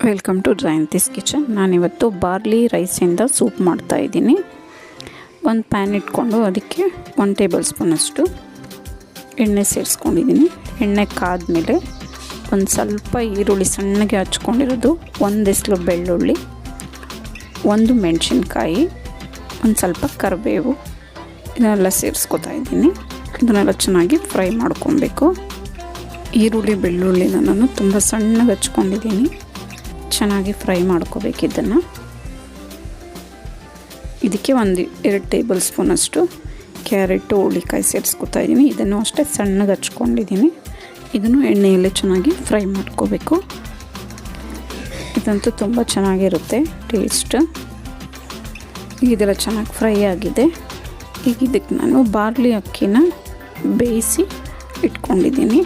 Welcome to Jayanthi's kitchen. ನಾನಿವತ್ತು barley ರೈಸಿಂದ soup ಮಾಡ್ತಾಯಿದ್ದೀನಿ. ಒಂದು ಪ್ಯಾನ್ ಇಟ್ಕೊಂಡು ಅದಕ್ಕೆ 1 ಟೇಬಲ್ ಸ್ಪೂನಷ್ಟು ಎಣ್ಣೆ ಸೇರಿಸ್ಕೊಂಡಿದ್ದೀನಿ. ಎಣ್ಣೆ ಕಾದ್ಮೇಲೆ ಒಂದು ಸ್ವಲ್ಪ ಈರುಳ್ಳಿ ಸಣ್ಣಗೆ ಹಚ್ಕೊಂಡಿರೋದು, 1 ಎಸ್ಲು ಬೆಳ್ಳುಳ್ಳಿ, 1 ಮೆಣಸಿನ್ಕಾಯಿ, ಒಂದು ಸ್ವಲ್ಪ ಕರಿಬೇವು, ಇದನ್ನೆಲ್ಲ ಸೇರಿಸ್ಕೊತಾ ಇದ್ದೀನಿ. ಇದನ್ನೆಲ್ಲ ಚೆನ್ನಾಗಿ ಫ್ರೈ ಮಾಡ್ಕೊಬೇಕು. ಈರುಳ್ಳಿ ಬೆಳ್ಳುಳ್ಳಿನ ನಾನು ತುಂಬ ಸಣ್ಣಗೆ ಹಚ್ಕೊಂಡಿದ್ದೀನಿ. ಚೆನ್ನಾಗಿ ಫ್ರೈ ಮಾಡ್ಕೋಬೇಕು ಇದನ್ನು. ಇದಕ್ಕೆ 2 ಟೇಬಲ್ ಸ್ಪೂನಷ್ಟು ಕ್ಯಾರೆಟು ಹುಳಿಕಾಯಿ ಸೇರಿಸ್ಕೊತಾ ಇದ್ದೀನಿ. ಇದನ್ನು ಅಷ್ಟೇ ಸಣ್ಣಗೆ ಹಚ್ಕೊಂಡಿದ್ದೀನಿ. ಇದನ್ನು ಎಣ್ಣೆಯಲ್ಲಿ ಚೆನ್ನಾಗಿ ಫ್ರೈ ಮಾಡ್ಕೋಬೇಕು. ಇದಂತೂ ತುಂಬ ಚೆನ್ನಾಗಿರುತ್ತೆ ಟೇಸ್ಟ್. ಇದೆಲ್ಲ ಚೆನ್ನಾಗಿ ಫ್ರೈ ಆಗಿದೆ. ಈಗ ಇದಕ್ಕೆ ನಾನು ಬಾರ್ಲಿ ಅಕ್ಕಿನ ಬೇಯಿಸಿ ಇಟ್ಕೊಂಡಿದ್ದೀನಿ.